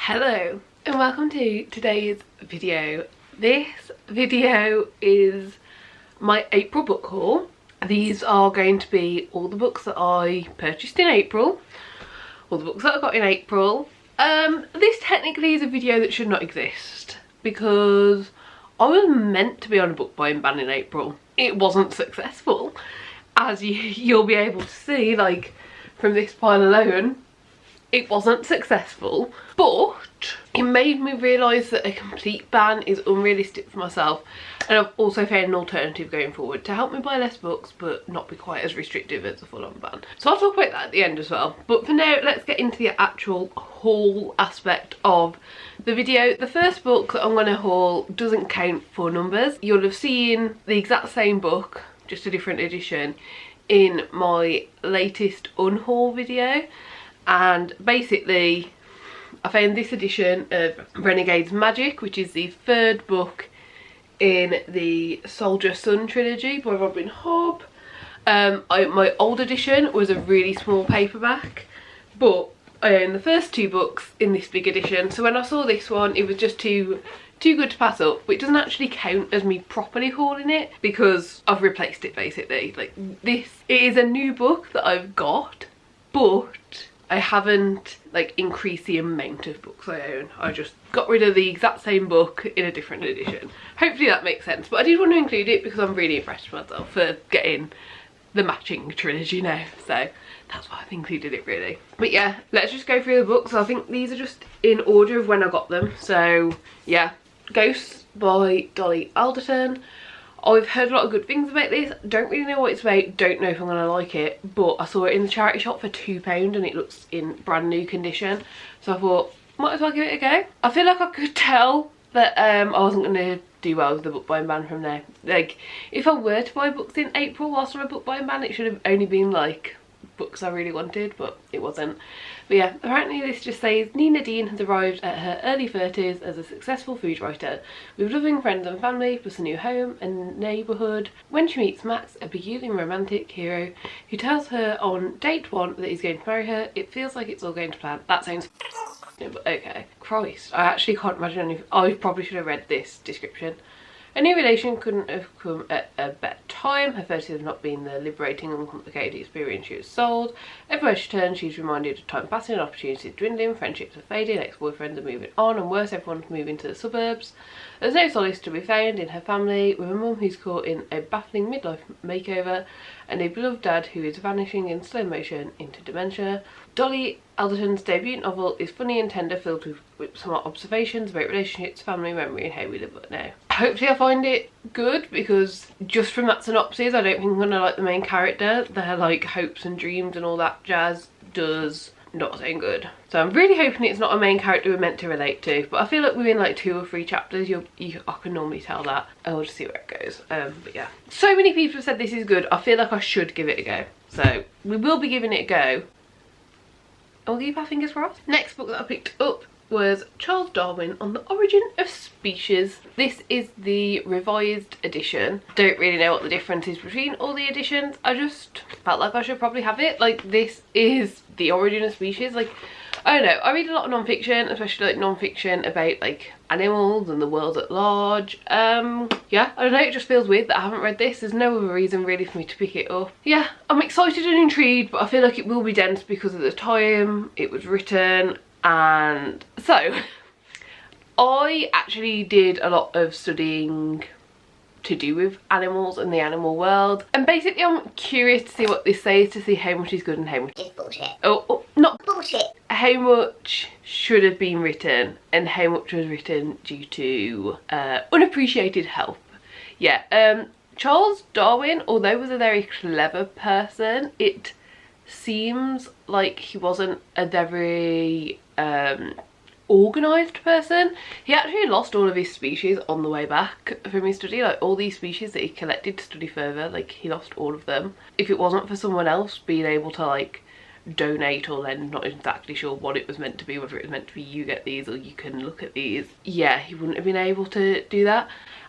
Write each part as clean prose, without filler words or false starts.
Hello and welcome to today's video. This video is my April book haul. These are going to be all the books that I purchased in April, all the books that I got in April. This technically is a video that should not exist because I was meant to be on a book buying ban in April. It wasn't successful, as you'll be able to see, like from this pile alone. It wasn't successful, but it made me realise that a complete ban is unrealistic for myself, and I've also found an alternative going forward to help me buy less books but not be quite as restrictive as a full-on ban. So I'll talk about that at the end as well, but for now let's get into the actual haul aspect of the video. The first book that I'm going to haul doesn't count for numbers. You'll have seen the exact same book, just a different edition, in my latest unhaul video. And basically I found this edition of Renegade's Magic, which is the third book in the Soldier Sun trilogy by Robin Hobb. My old edition was a really small paperback, but I own the first two books in this big edition, so when I saw this one it was just too good to pass up. But it doesn't actually count as me properly hauling it because I've replaced it basically. Like this, it is a new book that I've got, but I haven't like increased the amount of books I own. I just got rid of the exact same book in a different edition. Hopefully that makes sense, but I did want to include it because I'm really impressed with myself for getting the matching trilogy now, so that's why I've included it really. But yeah, let's just go through the books. I think these are just in order of when I got them. So yeah, Ghosts by Dolly Alderton. I've heard a lot of good things about this. Don't really know what it's about, don't know if I'm gonna like it, but I saw it in the charity shop for £2 and it looks in brand new condition, so I thought might as well give it a go. I feel like I could tell that I wasn't gonna do well with the book buying ban from there. Like if I were to buy books in April whilst on a book buying ban, it should have only been like books I really wanted, but it wasn't. But yeah, apparently this just says Nina Dean has arrived at her early 30s as a successful food writer with loving friends and family plus a new home and neighbourhood when she meets Max, a beguiling romantic hero who tells her on date one that he's going to marry her. It feels like it's all going to plan. That sounds but okay. Christ, I actually can't imagine anything. I probably should have read this description. A new relation couldn't have come at a better time. Her 30s have not been the liberating and complicated experience she was sold. Everywhere she turns, she's reminded of time passing and opportunities dwindling, friendships are fading, ex-boyfriends are moving on, and worse, everyone's moving to the suburbs. There's no solace to be found in her family, with a mum who's caught in a baffling midlife makeover, and a beloved dad who is vanishing in slow motion into dementia. Dolly Alderton's debut novel is funny and tender, filled with smart observations about relationships, family, memory, and how we live now. Hopefully I find it good, because just from that synopsis I don't think I'm gonna like the main character. Their like hopes and dreams and all that jazz does not sound good. So I'm really hoping it's not a main character we're meant to relate to, but I feel like within like 2 or 3 chapters I can normally tell that. And we'll just see where it goes. But yeah, so many people have said this is good, I feel like I should give it a go, so we will be giving it a go. I'll keep our fingers crossed. Next book that I picked up was Charles Darwin on the Origin of Species. This is the revised edition. Don't really know what the difference is between all the editions. I just felt like I should probably have it. Like this is the Origin of Species. Like I don't know, I read a lot of non-fiction, especially like non-fiction about like animals and the world at large. Yeah, I don't know, it just feels weird that I haven't read this. There's no other reason really for me to pick it up. Yeah, I'm excited and intrigued, but I feel like it will be dense because of the time it was written. And so I actually did a lot of studying to do with animals and the animal world, and basically I'm curious to see what this says, to see how much is good and how much is bullshit. Oh, not bullshit. How much should have been written and how much was written due to unappreciated help. Yeah, Charles Darwin, although he was a very clever person, it seems like he wasn't a very organised person. He actually lost all of his species on the way back from his study. Like all these species that he collected to study further, like he lost all of them. If it wasn't for someone else being able to like donate or lend, not exactly sure what it was meant to be, whether it was meant to be you get these or you can look at these, yeah, he wouldn't have been able to do that.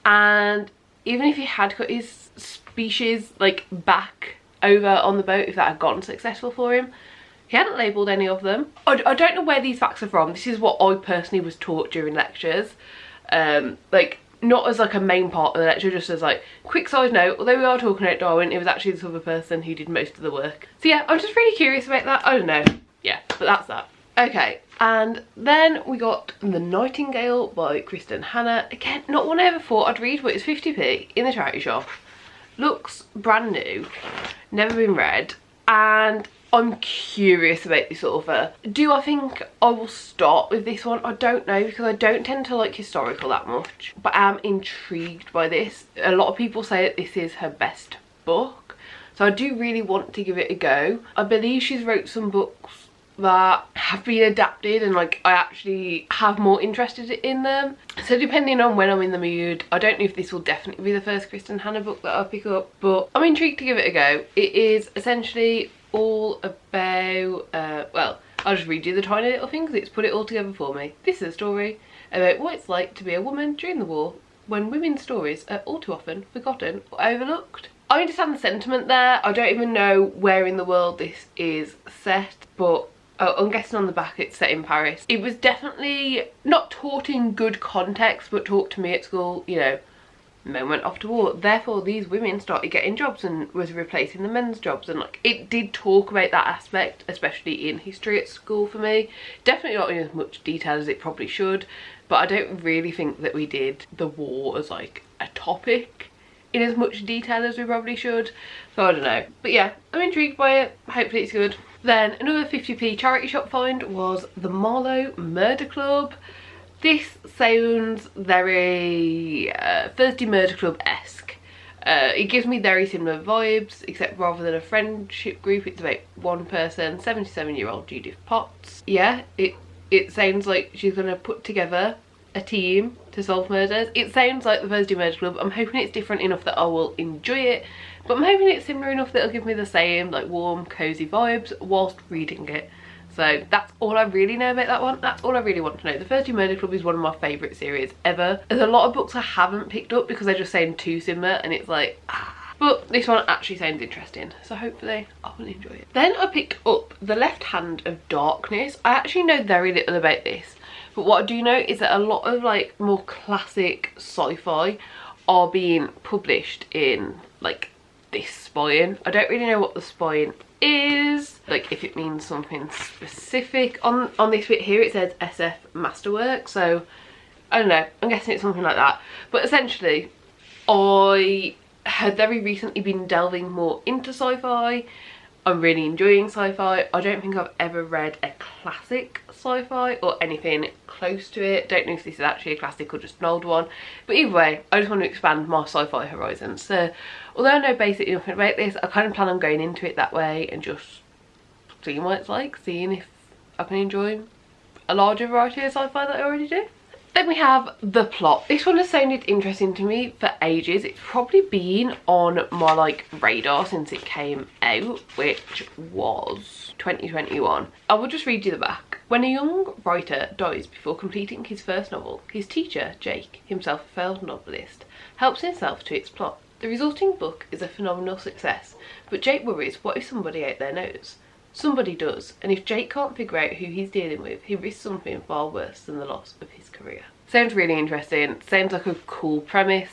And even if he had got his species like back over on the boat, if that had gotten successful for him, He hadn't labelled any of them. I don't know where these facts are from. This is what I personally was taught during lectures. Like, not as like a main part of the lecture, just as like, quick side note, although we are talking about Darwin, it was actually this other person who did most of the work. So yeah, I'm just really curious about that. I don't know. Yeah, but that's that. Okay, and then we got The Nightingale by Kristen Hannah. Again, not one I ever thought I'd read, but it's 50p in the charity shop. Looks brand new, never been read, and I'm curious about this author. Do I think I will start with this one? I don't know, because I don't tend to like historical that much, but I am intrigued by this. A lot of people say that this is her best book, so I do really want to give it a go. I believe she's wrote some books that have been adapted, and like I actually have more interested in them, so depending on when I'm in the mood, I don't know if this will definitely be the first Kristen Hannah book that I'll pick up, but I'm intrigued to give it a go. It is essentially all about well, I'll just read you the tiny little things. It's put it all together for me. This is a story about what it's like to be a woman during the war, when women's stories are all too often forgotten or overlooked. I understand the sentiment there. I don't even know where in the world this is set, but I'm guessing on the back it's set in Paris. It was definitely not taught in good context, but taught to me at school, you know, men went off to war, therefore these women started getting jobs and was replacing the men's jobs, and like it did talk about that aspect, especially in history at school for me. Definitely not in as much detail as it probably should, but I don't really think that we did the war as like a topic in as much detail as we probably should, so I don't know. But yeah, I'm intrigued by it. Hopefully it's good. Then another 50p charity shop find was The Marlowe Murder Club. This sounds very Thursday Murder Club-esque. It gives me very similar vibes, except rather than a friendship group, it's about one person, 77-year-old Judith Potts. Yeah, it sounds like she's going to put together a team to solve murders. It sounds like the Thursday Murder Club. I'm hoping it's different enough that I will enjoy it, but I'm hoping it's similar enough that it'll give me the same like warm, cozy vibes whilst reading it. So that's all I really know about that one. That's all I really want to know. The Thursday Murder Club is one of my favourite series ever. There's a lot of books I haven't picked up because they just sound too similar, and it's like, ah. But this one actually sounds interesting, so hopefully I will enjoy it. Then I picked up The Left Hand of Darkness. I actually know very little about this, but what I do know is that a lot of like more classic sci-fi are being published in like this spine. I don't really know what the spine is, like if it means something specific. On this bit here it says SF Masterwork, so I don't know, I'm guessing it's something like that. But essentially I had very recently been delving more into sci-fi. I'm really enjoying sci-fi. I don't think I've ever read a classic sci-fi or anything close to it. Don't know if this is actually a classic or just an old one, but either way I just want to expand my sci-fi horizons. So although I know basically nothing about this, I kind of plan on going into it that way and just seeing what it's like, seeing if I can enjoy a larger variety of sci-fi that I already do. Then we have The Plot. This one has sounded interesting to me for ages. It's probably been on my like radar since it came out, which was 2021. I will just read you the back. When a young writer dies before completing his first novel, his teacher, Jake, himself a failed novelist, helps himself to its plot. The resulting book is a phenomenal success, but Jake worries, what if somebody out there knows? Somebody does, and if Jake can't figure out who he's dealing with, he risks something far worse than the loss of his career. Sounds really interesting. Sounds like a cool premise.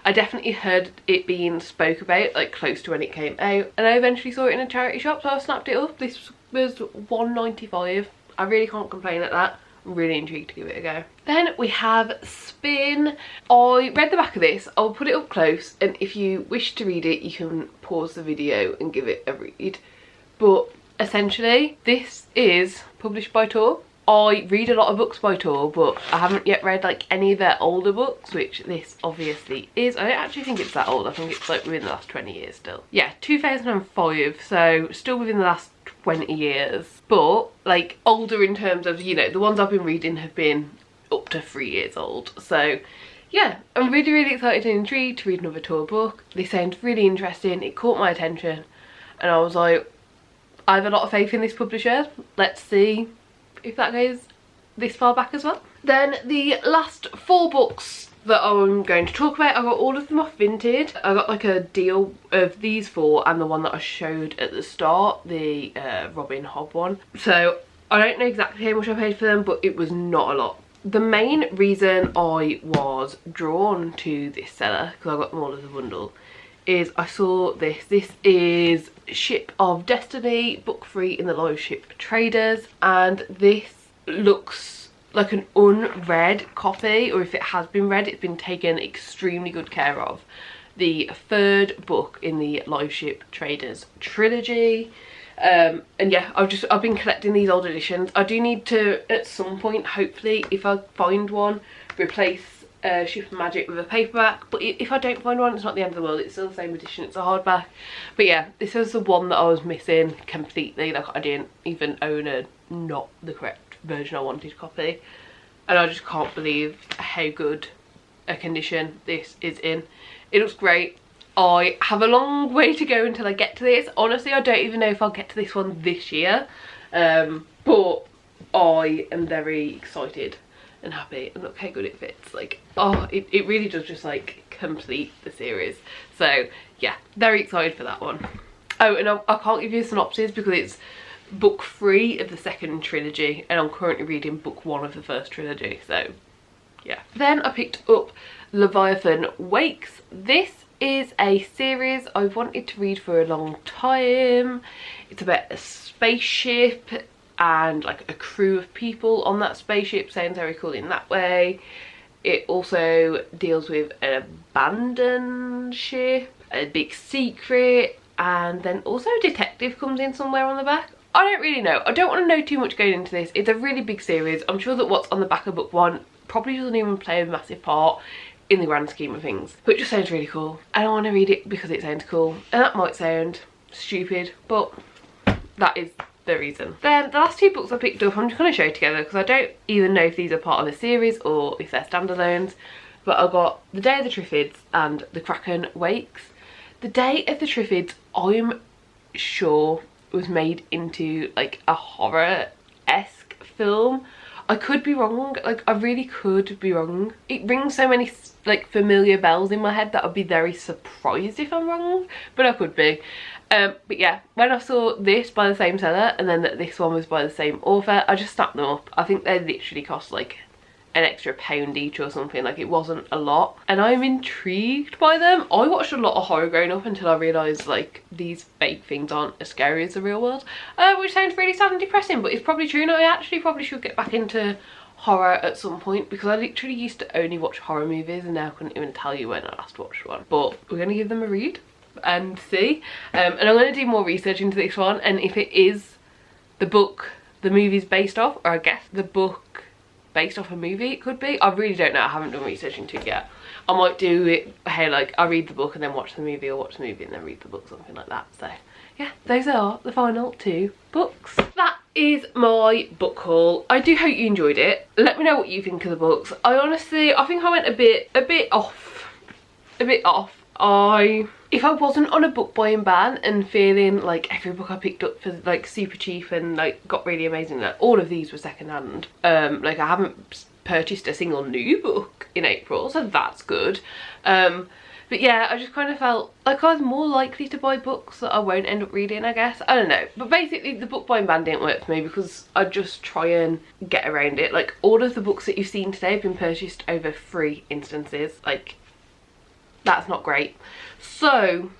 I definitely heard it being spoke about like close to when it came out, and I eventually saw it in a charity shop, so I snapped it up. This was £1.95. I really can't complain at that. I'm really intrigued to give it a go. Then we have Spin. I read the back of this. I'll put it up close, and if you wish to read it you can pause the video and give it a read. But essentially this is published by Tor. I read a lot of books by Tor, but I haven't yet read like any of their older books, which this obviously is. I don't actually think it's that old. I think it's like within the last 20 years still. Yeah, 2005, so still within the last 20 years, but like older in terms of, you know, the ones I've been reading have been up to 3 years old. So yeah, I'm really excited and intrigued to read another Tor book. This sounds really interesting. It caught my attention and I was like, I have a lot of faith in this publisher. Let's see if that goes this far back as well. Then the last 4 books that I'm going to talk about, I got all of them off Vinted. I got like a deal of these 4 and the one that I showed at the start, the Robin Hobb one. So I don't know exactly how much I paid for them, but it was not a lot. The main reason I was drawn to this seller, because I got them all as a bundle, is I saw this. This is Ship of Destiny, book 3 in the live ship traders, and this looks like an unread copy, or if it has been read, it's been taken extremely good care of. The 3rd book in the live ship traders trilogy. And yeah, I've been collecting these old editions. I do need to at some point, hopefully, if I find one, replace Ship of Magic with a paperback. But if I don't find one, it's not the end of the world. It's still the same edition, it's a hardback. But yeah, this was the one that I was missing completely. Like, I didn't even own a not the correct version I wanted copy, and I just can't believe how good a condition this is in. It looks great. I have a long way to go until I get to this. Honestly, I don't even know if I'll get to this one this year, but I am very excited and happy, and look how good it fits. Like, oh, it really does just like complete the series. So yeah, very excited for that one. Oh, and I can't give you a synopsis because it's book 3 of the 2nd trilogy, and I'm currently reading book 1 of the 1st trilogy, so yeah. Then I picked up Leviathan Wakes. This is a series I've wanted to read for a long time. It's about a spaceship and like a crew of people on that spaceship. Sounds very cool in that way. It also deals with an abandoned ship, a big secret, and then also a detective comes in somewhere on the back. I don't really know. I don't want to know too much going into this. It's a really big series. I'm sure that what's on the back of book 1 probably doesn't even play a massive part in the grand scheme of things, but it just sounds really cool, and I want to read it because it sounds cool. And that might sound stupid, but that is the reason. Then the last 2 books I picked up, I'm just going to show together because I don't even know if these are part of the series or if they're standalones. But I got The Day of the Triffids and The Kraken Wakes. The Day of the Triffids, I'm sure, was made into like a horror-esque film. I could be wrong, like I really could be wrong. It rings so many like familiar bells in my head that I'd be very surprised if I'm wrong, but I could be. But yeah, when I saw this by the same seller and then that this one was by the same author, I just snapped them up. I think they literally cost like an extra £1 each or something. Like, it wasn't a lot, and I'm intrigued by them. I watched a lot of horror growing up until I realised like these fake things aren't as scary as the real world, which sounds really sad and depressing, but it's probably true. And I actually probably should get back into horror at some point, because I literally used to only watch horror movies and now I couldn't even tell you when I last watched one. But we're going to give them a read and see, and I'm going to do more research into this one, and if it is the book the movie's based off, or I guess the book based off a movie, it could be. I really don't know. I haven't done research into it yet. I might do it, hey, like I read the book and then watch the movie, or watch the movie and then read the book, something like that. So yeah, those are the final 2 books. That is my book haul. I do hope you enjoyed it. Let me know what you think of the books. I think I went a bit off. If I wasn't on a book buying ban and feeling like every book I picked up for like super cheap and like got really amazing, like all of these were secondhand. Like I haven't purchased a single new book in April, so that's good. But yeah, I just kind of felt like I was more likely to buy books that I won't end up reading, I guess. I don't know. But basically the book buying ban didn't work for me because I just try and get around it. Like all of the books that you've seen today have been purchased over 3 instances. Like, that's not great. So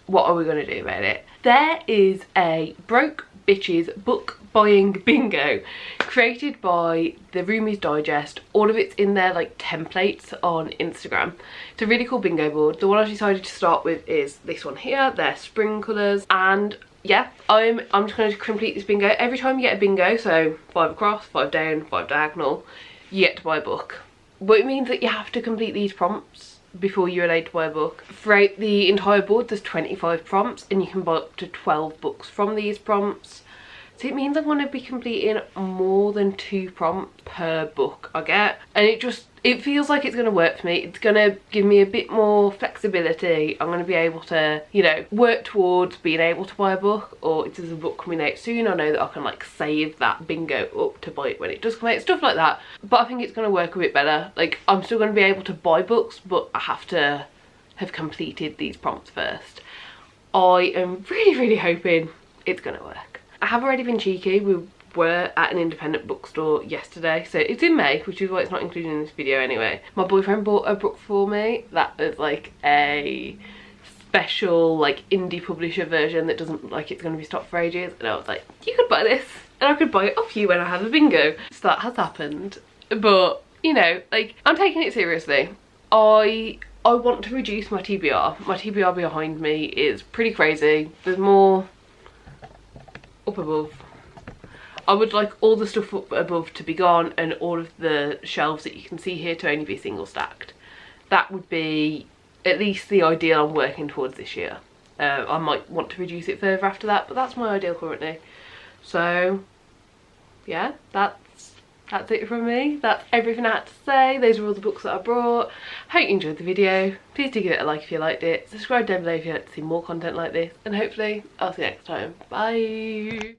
what are we going to do about it? There is a Broke Bitches book buying bingo created by the Roomies Digest. All of it's in their like templates on Instagram. It's a really cool bingo board. The one I decided to start with is this one here. They're spring colours, and yeah, I'm just going to complete this bingo. Every time you get a bingo, so 5 across, 5 down, 5 diagonal, you get to buy a book. But it means that you have to complete these prompts before you're allowed to buy a book. Throughout the entire board there's 25 prompts, and you can buy up to 12 books from these prompts. So it means I'm going to be completing more than 2 prompts per book I get, and it feels like it's going to work for me. It's going to give me a bit more flexibility. I'm going to be able to, you know, work towards being able to buy a book, or if there's a book coming out soon, I know that I can like save that bingo up to buy it when it does come out, stuff like that. But I think it's going to work a bit better. Like, I'm still going to be able to buy books, but I have to have completed these prompts first. I am really hoping it's going to work. I have already been cheeky. We were at an independent bookstore yesterday, so it's in May, which is why it's not included in this video anyway. My boyfriend bought a book for me that is like a special like indie publisher version that doesn't look like it's going to be stocked for ages, and I was like, you could buy this and I could buy it off you when I have a bingo. So that has happened, but you know, like, I'm taking it seriously. I want to reduce my TBR. My TBR behind me is pretty crazy. There's more up above. I would like all the stuff up above to be gone, and all of the shelves that you can see here to only be single stacked. That would be at least the ideal I'm working towards this year. I might want to reduce it further after that, but that's my ideal currently. So yeah, that's it from me. That's everything I had to say. Those are all the books that I brought. Hope you enjoyed the video. Please do give it a like if you liked it. Subscribe down below if you'd like to see more content like this, and hopefully I'll see you next time. Bye.